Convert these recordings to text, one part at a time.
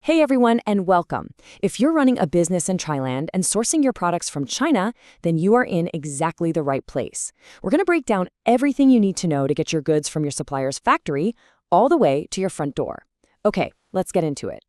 Hey everyone, and welcome. If you're running a business in Thailand and sourcing your products from China, then you are in exactly the right place. We're going to break down everything you need to know to get your goods from your supplier's factory all the way to your front door. Okay, let's get into it.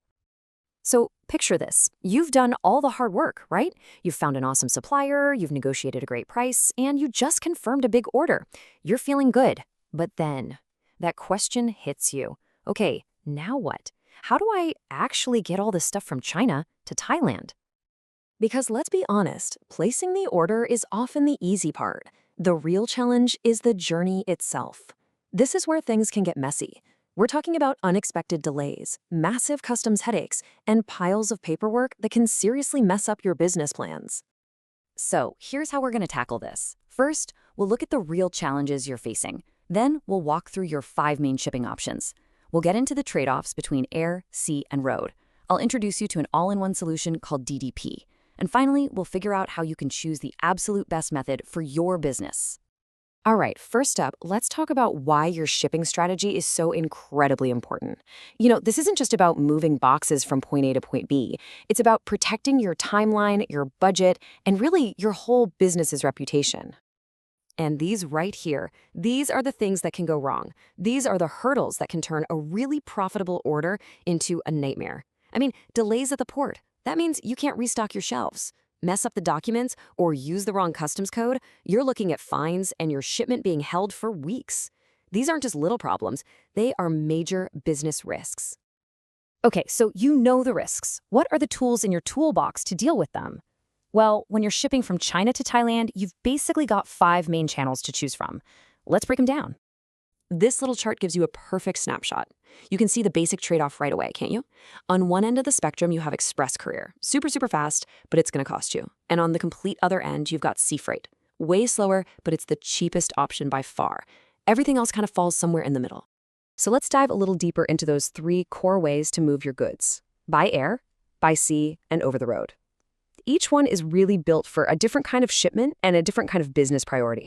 So picture this. You've done all the hard work, right? You've found an awesome supplier, you've negotiated a great price, and you just confirmed a big order. You're feeling good. But then that question hits you. Okay, now what? How do I actually get all this stuff from China to Thailand? Because let's be honest, placing the order is often the easy part. The real challenge is the journey itself. This is where things can get messy. We're talking about unexpected delays, massive customs headaches, and piles of paperwork that can seriously mess up your business plans. So here's how we're going to tackle this. First, we'll look at the real challenges you're facing. Then we'll walk through your 5 main shipping options. We'll get into the trade-offs between air, sea, and road. I'll introduce you to an all-in-one solution called DDP. And finally, we'll figure out how you can choose the absolute best method for your business. All right, first up, let's talk about why your shipping strategy is so incredibly important. This isn't just about moving boxes from point A to point B. It's about protecting your timeline, your budget, and really your whole business's reputation. And these right here, these are the things that can go wrong. These are the hurdles that can turn a really profitable order into a nightmare. Delays at the port. That means you can't restock your shelves. Mess up the documents or use the wrong customs code, you're looking at fines and your shipment being held for weeks. These aren't just little problems, they are major business risks. Okay, so you know the risks. What are the tools in your toolbox to deal with them? Well, when you're shipping from China to Thailand, you've basically got 5 main channels to choose from. Let's break them down. This little chart gives you a perfect snapshot. You can see the basic trade-off right away, can't you? On one end of the spectrum, you have express courier. Super fast, but it's going to cost you. And on the complete other end, you've got sea freight. Way slower, but it's the cheapest option by far. Everything else kind of falls somewhere in the middle. So let's dive a little deeper into those 3 core ways to move your goods. By air, by sea, and over the road. Each one is really built for a different kind of shipment and a different kind of business priority.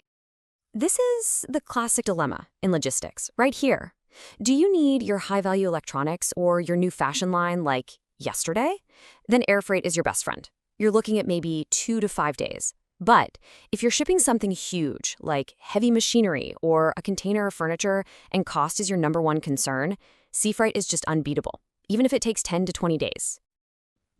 This is the classic dilemma in logistics, right here. Do you need your high-value electronics or your new fashion line like yesterday? Then air freight is your best friend. You're looking at maybe 2 to 5 days. But if you're shipping something huge, like heavy machinery or a container of furniture, and cost is your #1 concern, sea freight is just unbeatable, even if it takes 10 to 20 days.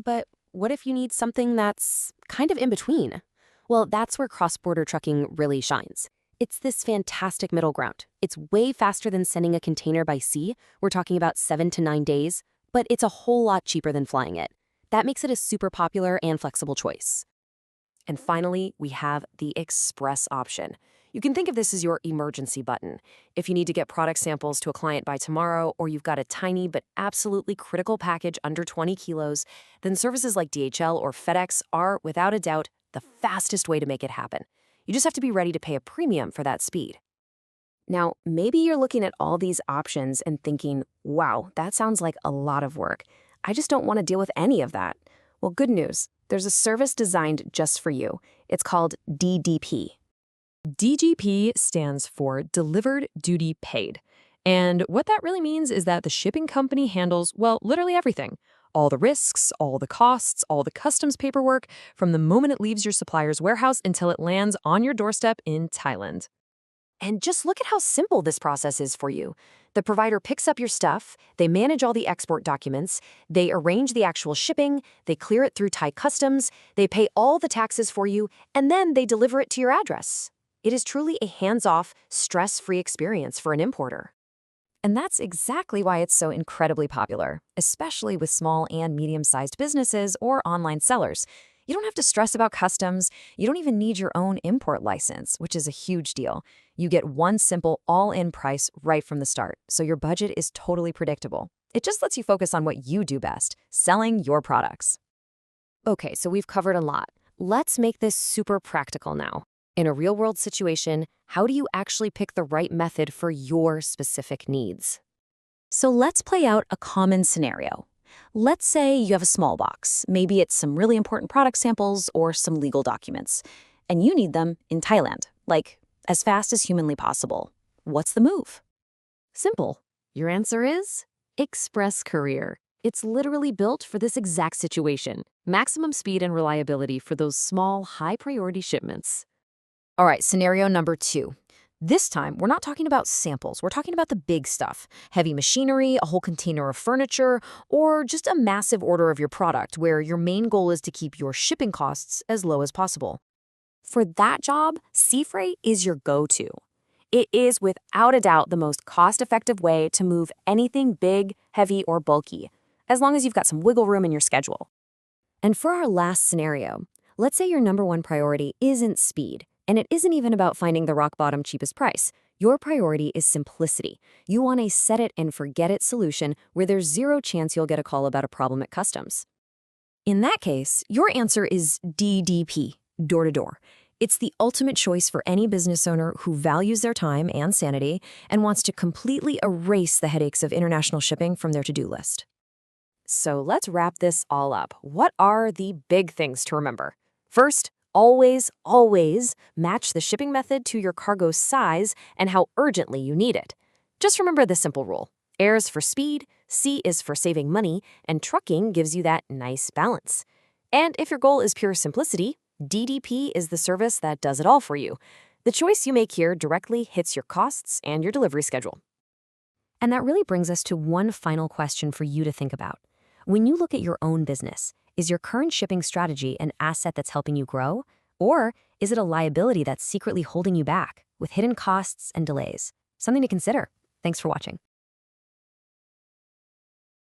But what if you need something that's kind of in between? Well, that's where cross-border trucking really shines. It's this fantastic middle ground. It's way faster than sending a container by sea. We're talking about 7 to 9 days, but it's a whole lot cheaper than flying it. That makes it a super popular and flexible choice. And finally, we have the express option. You can think of this as your emergency button. If you need to get product samples to a client by tomorrow, or you've got a tiny but absolutely critical package under 20 kilos, then services like DHL or FedEx are, without a doubt, the fastest way to make it happen. You just have to be ready to pay a premium for that speed. Now, maybe you're looking at all these options and thinking, wow, that sounds like a lot of work. I just don't want to deal with any of that. Well, good news. There's a service designed just for you. It's called DDP. DDP stands for Delivered Duty Paid. And what that really means is that the shipping company handles, well, literally everything. All the risks, all the costs, all the customs paperwork, from the moment it leaves your supplier's warehouse until it lands on your doorstep in Thailand. And just look at how simple this process is for you. The provider picks up your stuff, they manage all the export documents, they arrange the actual shipping, they clear it through Thai customs, they pay all the taxes for you, and then they deliver it to your address. It is truly a hands-off, stress-free experience for an importer. And that's exactly why it's so incredibly popular, especially with small and medium-sized businesses or online sellers. You don't have to stress about customs. You don't even need your own import license, which is a huge deal. You get one simple all-in price right from the start, so your budget is totally predictable. It just lets you focus on what you do best, selling your products. Okay, so we've covered a lot. Let's make this super practical now. In a real-world situation, how do you actually pick the right method for your specific needs? So let's play out a common scenario. Let's say you have a small box. Maybe it's some really important product samples or some legal documents, and you need them in Thailand, like as fast as humanly possible. What's the move? Simple. Your answer is express courier. It's literally built for this exact situation. Maximum speed and reliability for those small, high-priority shipments. All right, scenario number 2. This time, we're not talking about samples. We're talking about the big stuff. Heavy machinery, a whole container of furniture, or just a massive order of your product where your main goal is to keep your shipping costs as low as possible. For that job, sea freight is your go-to. It is without a doubt the most cost-effective way to move anything big, heavy, or bulky, as long as you've got some wiggle room in your schedule. And for our last scenario, let's say your number one priority isn't speed, and it isn't even about finding the rock-bottom cheapest price. Your priority is simplicity. You want a set-it-and-forget-it solution where there's zero chance you'll get a call about a problem at customs. In that case, your answer is DDP, door-to-door. It's the ultimate choice for any business owner who values their time and sanity and wants to completely erase the headaches of international shipping from their to-do list. So let's wrap this all up. What are the big things to remember? First, always match the shipping method to your cargo's size and how urgently you need it. Just remember this simple rule. Air is for speed, sea is for saving money, and trucking gives you that nice balance. And if your goal is pure simplicity, DDP is the service that does it all for you. The choice you make here directly hits your costs and your delivery schedule. And that really brings us to one final question for you to think about. When you look at your own business, is your current shipping strategy an asset that's helping you grow? Or is it a liability that's secretly holding you back with hidden costs and delays? Something to consider. Thanks for watching.